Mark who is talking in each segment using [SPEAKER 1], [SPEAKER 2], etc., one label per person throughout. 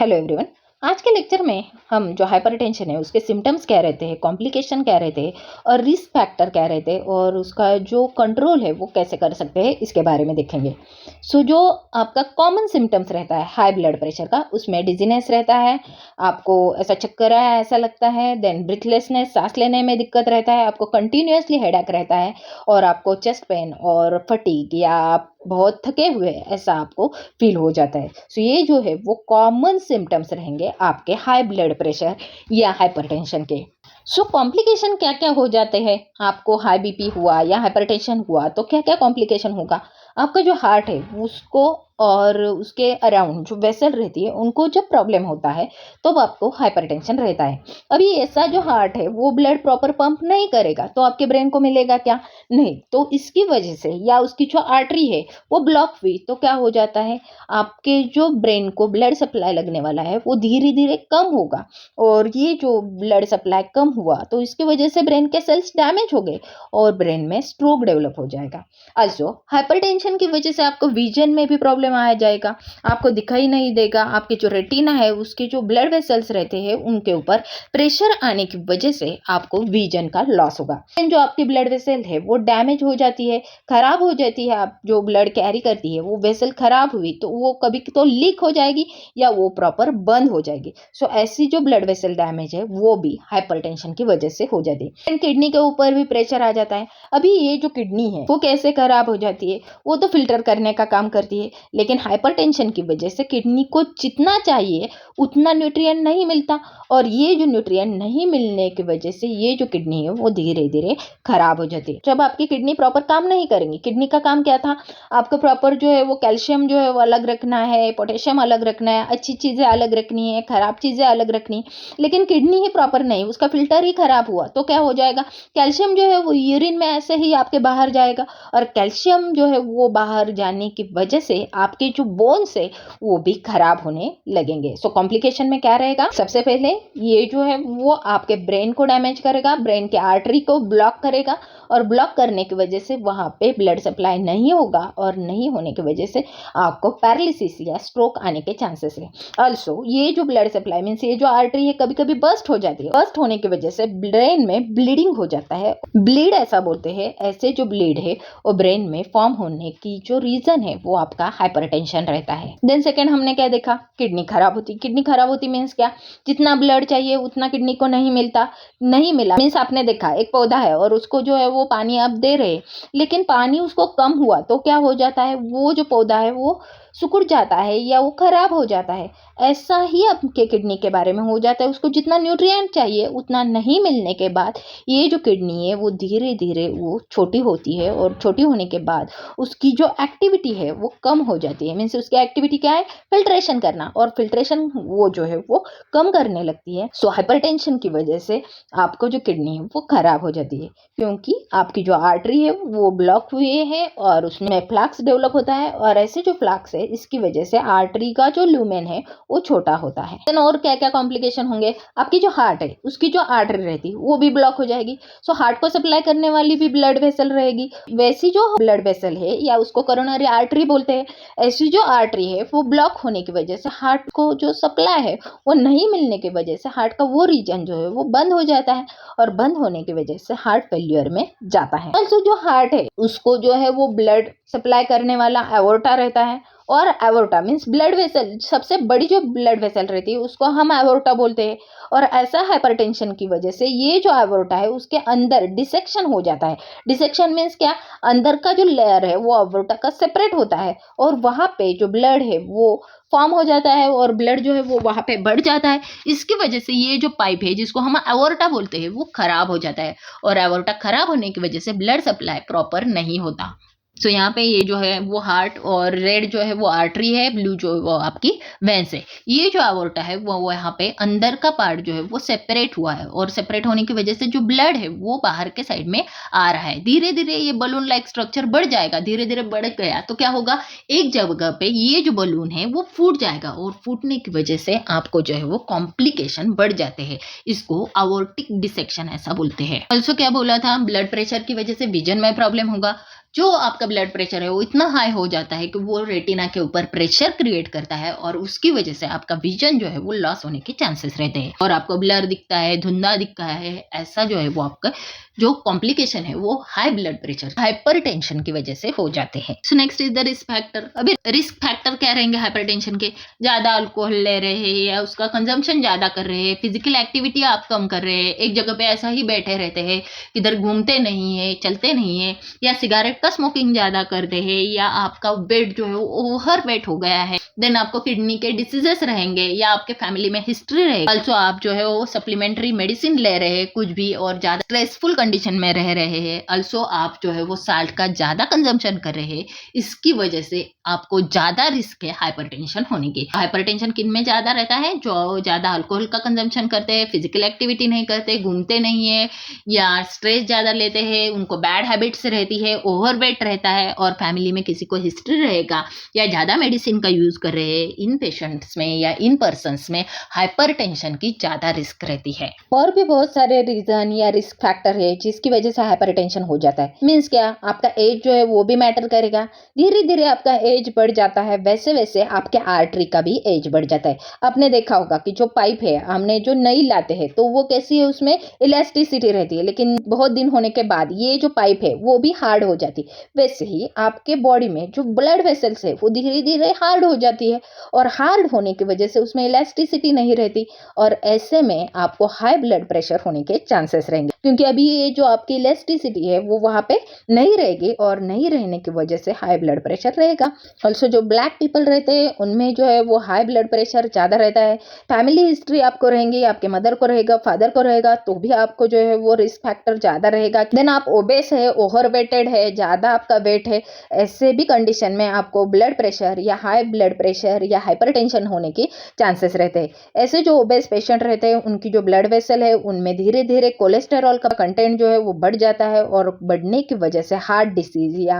[SPEAKER 1] Hello everyone. आज के lecture में हम जो हाइपरटेंशन है उसके सिम्टम्स क्या रहते हैं, कॉम्प्लिकेशन क्या रहते हैं और रिस्क फैक्टर क्या रहते हैं और उसका जो कंट्रोल है वो कैसे कर सकते हैं इसके बारे में देखेंगे। जो आपका कॉमन सिम्टम्स रहता है हाई ब्लड प्रेशर का, उसमें डिजीनेस रहता है, आपको ऐसा चक्कर आया ऐसा लगता है, देन ब्रीथलेसनेस, सांस लेने में दिक्कत रहता है, आपको कंटिन्यूअसली हेडेक रहता है और आपको चेस्ट पेन और फटीग या आप बहुत थके हुए ऐसा आपको फील हो जाता है। ये जो है वो कॉमन सिम्टम्स रहेंगे आपके हाई ब्लड प्रेशर या हाइपरटेंशन के। कॉम्प्लिकेशन क्या क्या हो जाते हैं, आपको हाई बीपी हुआ या हाइपरटेंशन हुआ तो क्या क्या कॉम्प्लिकेशन होगा। आपका जो हार्ट है उसको और उसके अराउंड जो वेसल रहती है उनको जब प्रॉब्लम होता है तो आपको हाइपरटेंशन रहता है। अभी ऐसा जो हार्ट है वो ब्लड प्रॉपर पंप नहीं करेगा तो आपके ब्रेन को मिलेगा क्या, नहीं। तो इसकी वजह से या उसकी जो आर्टरी है वो ब्लॉक हुई तो क्या हो जाता है, आपके जो ब्रेन को ब्लड सप्लाई लगने वाला है वो धीरे धीरे कम होगा और ये जो ब्लड सप्लाई कम हुआ तो इसकी वजह से ब्रेन के सेल्स डैमेज हो गए और ब्रेन में स्ट्रोक डेवलप हो जाएगा। also हाइपरटेंशन की वजह से आपको विजन में भी प्रॉब्लम आ जाएगा, आपको दिखाई नहीं देगा, आपके जो रेटिना है उसके जो ब्लड वेसल्स रहते हैं उनके ऊपर प्रेशर आने की वजह से आपको विजन का लॉस होगा। जो आपकी ब्लड वेसल है वो डैमेज हो जाती है, खराब हो जाती है, आप जो ब्लड कैरी करती है वो वेसल खराब हुई तो वो कभी तो लीक हो जाएगी या वो प्रॉपर बंद हो जाएगी। ऐसी जो ब्लड वेसल डैमेज है वो भी हाइपरटेंशन की वजह से हो जाती है। किडनी के ऊपर भी प्रेशर आ जाता है। अभी ये जो किडनी है वो कैसे खराब हो जाती है, वो तो फिल्टर करने का काम करती है, लेकिन हाइपरटेंशन की वजह से किडनी को जितना चाहिए उतना न्यूट्रिएंट नहीं मिलता और ये जो न्यूट्रिएंट नहीं मिलने की वजह से ये जो किडनी है वो धीरे धीरे खराब हो जाती है। जब आपकी किडनी प्रॉपर काम नहीं करेंगी, किडनी का काम क्या था, आपको प्रॉपर जो है वो कैल्शियम जो है वो अलग रखना है, पोटेशियम अलग रखना है, अच्छी चीजें अलग रखनी है, खराब चीजें अलग रखनी है, लेकिन किडनी ही प्रॉपर नहीं, उसका फिल्टर ही खराब हुआ तो क्या हो जाएगा, कैल्शियम जो है वो यूरिन में ऐसे ही आपके बाहर जाएगा और कैल्शियम जो है वो बाहर जाने की वजह से आपके जो बोन्स है वो भी खराब होने लगेंगे। कॉम्प्लिकेशन में क्या रहेगा, सबसे पहले ये जो है वो आपके ब्रेन को डैमेज करेगा, ब्रेन के आर्टरी को ब्लॉक करेगा और ब्लॉक करने की वजह से वहां पे ब्लड सप्लाई नहीं होगा और नहीं होने की वजह से आपको पैरालिसिस या स्ट्रोक आने के चांसेस है। ऑल्सो ये जो ब्लड सप्लाई मीन्स ये जो आर्टरी है कभी कभी बर्स्ट हो जाती है, बर्स्ट होने की वजह से ब्रेन में ब्लीडिंग हो जाता है। ब्लीड ऐसा बोलते हैं, ऐसे जो ब्लीड है वो ब्रेन में फॉर्म होने की जो रीजन है वो आपका हाइपरटेंशन रहता है। देन सेकेंड हमने क्या देखा, किडनी खराब होती। किडनी खराब होती मीन्स क्या, जितना ब्लड चाहिए उतना किडनी को नहीं मिलता, नहीं मिला मीन्स आपने देखा एक पौधा है और उसको जो है वो पानी आप दे रहे लेकिन पानी उसको कम हुआ तो क्या हो जाता है, वो जो पौधा है वो सिकुड़ जाता है या वो खराब हो जाता है। ऐसा ही आपके किडनी के बारे में हो जाता है, उसको जितना न्यूट्रिएंट चाहिए उतना नहीं मिलने के बाद ये जो किडनी है वो धीरे धीरे वो छोटी होती है और छोटी होने के बाद उसकी जो एक्टिविटी है वो कम हो जाती है। मीन्स उसकी एक्टिविटी क्या है, फिल्ट्रेशन करना, और फिल्ट्रेशन वो जो है वो कम करने लगती है। हाइपरटेंशन की वजह से आपको जो किडनी है वो खराब हो जाती है क्योंकि आपकी जो आर्टरी है वो ब्लॉक हुए है और उसमें फ्लक्स डेवलप होता है और ऐसे जो फ्लक्स है इसकी वजह से आर्टरी का जो ल्यूमेन है वो छोटा होता है। और क्या क्या कॉम्प्लिकेशन होंगे, आपकी जो हार्ट है उसकी जो आर्टरी रहती है वो भी ब्लॉक हो जाएगी। हार्ट को सप्लाई करने वाली भी ब्लड वेसल रहेगी, वैसी जो ब्लड वेसल है या उसको कोरोनरी आर्टरी बोलते हैं, ऐसी जो आर्टरी है वो ब्लॉक होने की वजह से हार्ट को जो सप्लाई है वो नहीं मिलने की वजह से हार्ट का वो रीजन जो है वो बंद हो जाता है और बंद होने की वजह से हार्ट फेल्यूर में जाता है। also जो हार्ट है उसको जो है वो ब्लड सप्लाई करने वाला एओर्टा रहता है और एओर्टा मीन्स ब्लड वेसल, सबसे बड़ी जो ब्लड वेसल रहती है उसको हम एओर्टा बोलते हैं। और ऐसा हाइपरटेंशन की वजह से ये जो एओर्टा है उसके अंदर डिसेक्शन हो जाता है। डिसेक्शन मीन्स क्या, अंदर का जो लेयर है वो एओर्टा का सेपरेट होता है और वहां पे जो ब्लड है वो फॉर्म हो जाता है और ब्लड जो है वो वहां पे बढ़ जाता है। इसकी वजह से ये जो पाइप है जिसको हम एओर्टा बोलते हैं वो खराब हो जाता है और एओर्टा खराब होने की वजह से ब्लड सप्लाई प्रॉपर नहीं होता। यहाँ पे ये जो है वो हार्ट और रेड जो है वो आर्टरी है, ब्लू जो है वो आपकी वेंस है। ये जो एओर्टा है वो यहाँ पे अंदर का पार्ट जो है वो सेपरेट हुआ है और सेपरेट होने की वजह से जो ब्लड है वो बाहर के साइड में आ रहा है। धीरे धीरे ये बलून लाइक स्ट्रक्चर बढ़ जाएगा, धीरे धीरे बढ़ गया तो क्या होगा, एक जगह पे ये जो बलून है वो फूट जाएगा और फूटने की वजह से आपको जो है वो कॉम्प्लिकेशन बढ़ जाते हैं। इसको अवोर्टिक डिसेक्शन ऐसा बोलते हैं। ऑल्सो क्या बोला था, ब्लड प्रेशर की वजह से विजन में प्रॉब्लम होगा। जो आपका ब्लड प्रेशर है वो इतना हाई हो जाता है कि वो रेटिना के ऊपर प्रेशर क्रिएट करता है और उसकी वजह से आपका विजन जो है वो लॉस होने के चांसेस रहते हैं और आपको ब्लर दिखता है, धुंधला दिखता है। ऐसा जो है वो आपका जो कॉम्प्लिकेशन है वो हाई ब्लड प्रेशर, हाइपरटेंशन की वजह से हो जाते हैं। So next is the risk factor. अभी रिस्क फैक्टर क्या रहेंगे हाइपरटेंशन के? ज्यादा अल्कोहल ले रहे हैं या उसका कंजम्पशन ज्यादा कर रहे हैं, फिजिकल एक्टिविटी आप कम कर रहे हैं, एक जगह पे ऐसा ही बैठे रहते हैं, किधर घूमते नहीं है, चलते नहीं है, या सिगरेट का स्मोकिंग ज्यादा करते हैं, या आपका वेट जो है वो ओवर वेट हो गया है, देन आपको किडनी के डिसीजेस रहेंगे या आपके फैमिली में हिस्ट्री रहेगी। ऑल्सो आप जो है वो सप्लीमेंट्री मेडिसिन ले रहे हैं कुछ भी और ज्यादा स्ट्रेसफुल कंडीशन में रह रहे हैं। ऑल्सो आप जो है वो साल्ट का ज्यादा कंजम्पशन कर रहे हैं, इसकी वजह से आपको ज्यादा रिस्क है हाइपरटेंशन होने की। हाइपरटेंशन किन में ज्यादा रहता है? जो ज्यादा अल्कोहल का कंजम्पशन करते हैं, फिजिकल एक्टिविटी नहीं करते, घूमते नहीं है, या स्ट्रेस ज्यादा लेते हैं, उनको बैड हैबिट्स रहती है, ओवरवेट रहता है और फैमिली में किसी को हिस्ट्री रहेगा, या ज्यादा मेडिसिन का यूज कर रहे हैं। इन पेशेंट्स में या इन पर्सन्स में हाइपरटेंशन की ज्यादा रिस्क रहती है। और भी बहुत सारे रीजन या रिस्क फैक्टर है जिसकी वजह से हाइपरटेंशन हो जाता है। मीन्स क्या? आपका एज जो है वो भी मैटर करेगा। धीरे धीरे आपका एज बढ़ जाता है, वैसे वैसे आपके आर्टरी का भी एज बढ़ जाता है। आपने देखा होगा कि जो पाइप है हमने जो नई लाते हैं तो वो कैसी है, उसमें इलास्टिसिटी रहती है, लेकिन बहुत दिन होने के बाद ये जो पाइप है वो भी हार्ड हो जाती है। वैसे ही आपके बॉडी में जो ब्लड वेसल्स है वो धीरे धीरे हार्ड हो जाती है और हार्ड होने की वजह से उसमें इलास्टिसिटी नहीं रहती और ऐसे में आपको हाई ब्लड प्रेशर होने के चांसेस रहेंगे, क्योंकि अभी ये जो आपकी इलास्टिसिटी है वो वहां पे नहीं रहेगी और नहीं रहने की वजह से हाई ब्लड प्रेशर रहेगा। ऑल्सो जो ब्लैक पीपल रहते हैं उनमें जो है वो हाई ब्लड प्रेशर ज्यादा रहता है। फैमिली हिस्ट्री आपको रहेंगी, आपके मदर को रहेगा, फादर को रहेगा, तो भी आपको जो है वो रिस्क फैक्टर ज्यादा रहेगा। देन आप ओबेस है, ओवरवेटेड है, ज्यादा आपका वेट है, ऐसे भी कंडीशन में आपको ब्लड प्रेशर या हाई ब्लड प्रेशर या हाइपरटेंशन होने की चांसेस रहते हैं। ऐसे जो ओबेस पेशेंट रहते हैं उनकी जो ब्लड वेसल है उनमें धीरे धीरे कोलेस्टेरॉल का कंटेंट जो है वो बढ़ जाता है और बढ़ने की वजह से हार्ट डिसीज या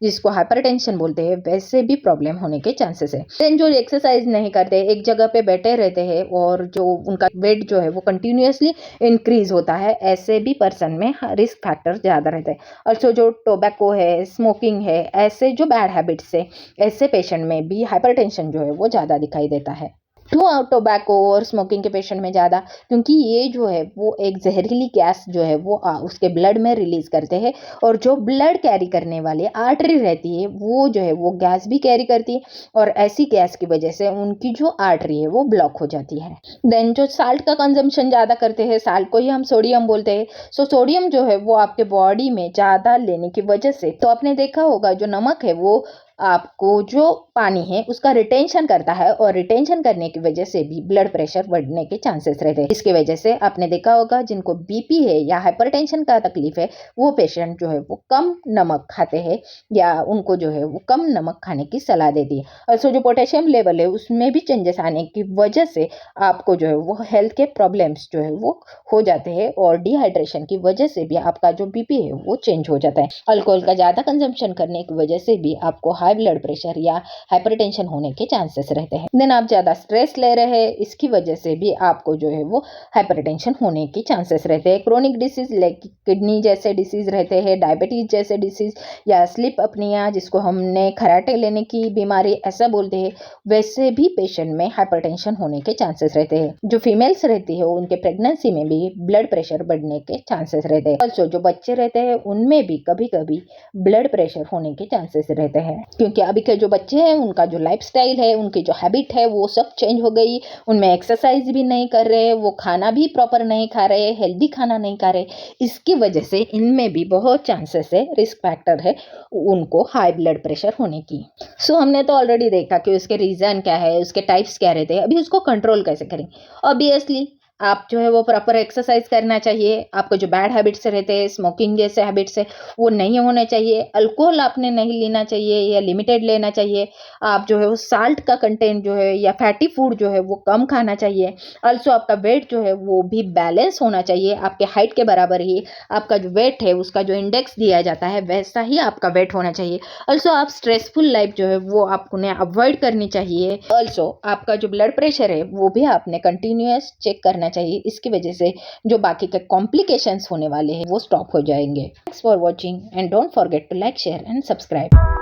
[SPEAKER 1] जिसको हाइपरटेंशन बोलते हैं वैसे भी प्रॉब्लम होने के चांसेस है। देन जो एक्सरसाइज नहीं करते, एक जगह पे बैठे रहते हैं और जो उनका वेट जो है वो कंटिन्यूअसली इंक्रीज होता है, ऐसे भी पर्सन में रिस्क फैक्टर ज्यादा रहता है। ऑल्सो जो टोबैको है, स्मोकिंग है, ऐसे जो बैड हैबिट्स है, ऐसे पेशेंट में भी हाइपरटेंशन जो है वो ज्यादा दिखाई देता है। क्यों टोबैको और स्मोकिंग के पेशेंट में ज़्यादा? क्योंकि ये जो है वो एक जहरीली गैस जो है वो उसके ब्लड में रिलीज करते हैं और जो ब्लड कैरी करने वाली आर्टरी रहती है वो जो है वो गैस भी कैरी करती है और ऐसी गैस की वजह से उनकी जो आर्टरी है वो ब्लॉक हो जाती है। देन जो साल्ट का कंजम्पशन ज़्यादा करते हैं, साल्ट को ही हम सोडियम बोलते हैं। सो सोडियम जो है वो आपके बॉडी में ज़्यादा लेने की वजह से, तो आपने देखा होगा जो नमक है वो आपको जो पानी है उसका रिटेंशन करता है और रिटेंशन करने की वजह से भी ब्लड प्रेशर बढ़ने के चांसेस रहते हैं। इसकी वजह से आपने देखा होगा जिनको बीपी है या हाइपरटेंशन का तकलीफ है वो पेशेंट जो है वो कम नमक खाते हैं या उनको जो है वो कम नमक खाने की सलाह देती है। और सो जो पोटेशियम लेवल है उसमें भी चेंजेस आने की वजह से आपको जो है वो हेल्थ के प्रॉब्लम्स जो है वो हो जाते हैं और डिहाइड्रेशन की वजह से भी आपका जो बीपी है वो चेंज हो जाता है। अल्कोहल का ज़्यादा कंजम्पशन करने की वजह से भी आपको हाई ब्लड प्रेशर या हाइपरटेंशन होने के चांसेस रहते हैं। देन आप ज़्यादा स्ट्रेस ले रहे हैं, इसकी वजह से भी आपको जो है वो हाइपरटेंशन होने के चांसेस रहते हैं। क्रोनिक डिसीज लाइक किडनी जैसे डिसीज रहते हैं, डायबिटीज जैसे डिसीज या स्लीप अपनिया जिसको हमने खराटे लेने की बीमारी ऐसा बोलते हैं, वैसे भी पेशेंट में हाइपरटेंशन होने के चांसेस रहते हैं। जो फीमेल्स रहती है उनके प्रेगनेंसी में भी ब्लड प्रेशर बढ़ने के चांसेस रहते हैं। ऑल्सो जो बच्चे रहते हैं उनमें भी कभी कभी ब्लड प्रेशर होने के चांसेस रहते हैं, क्योंकि अभी के जो बच्चे हैं उनका जो लाइफस्टाइल है, उनकी जो हैबिट है वो सब चेंज हो गई। उनमें एक्सरसाइज भी नहीं कर रहे, वो खाना भी प्रॉपर नहीं खा रहे, हेल्दी खाना नहीं खा रहे, इसकी वजह से इनमें भी बहुत चांसेस है, रिस्क फैक्टर है उनको हाई ब्लड प्रेशर होने की। सो हमने तो ऑलरेडी देखा कि उसके रीज़न क्या है, उसके टाइप्स क्या रहते हैं। अभी उसको कंट्रोल कैसे करेंगे? ऑब्वियसली आप जो है वो प्रॉपर एक्सरसाइज करना चाहिए। आपको जो बैड हैबिट्स रहते हैं, स्मोकिंग जैसे हैबिट्स है वो नहीं होने चाहिए। अल्कोहल आपने नहीं लेना चाहिए या लिमिटेड लेना चाहिए। आप जो है वो साल्ट का कंटेंट जो है या फैटी फूड जो है वो कम खाना चाहिए। ऑल्सो आपका वेट जो है वो भी बैलेंस होना चाहिए, आपके हाइट के बराबर ही आपका जो वेट है उसका जो इंडेक्स दिया जाता है वैसा ही आपका वेट होना चाहिए। ऑल्सो आप स्ट्रेसफुल लाइफ जो है वो आपको अवॉइड करनी चाहिए। ऑल्सो आपका जो ब्लड प्रेशर है वो भी आपने कंटिन्यूअस चेक करना लेना चाहिए। इसकी वजह से जो बाकी के कॉम्प्लिकेशंस होने वाले हैं वो स्टॉप हो जाएंगे। Thanks for watching and don't forget to like, share and subscribe.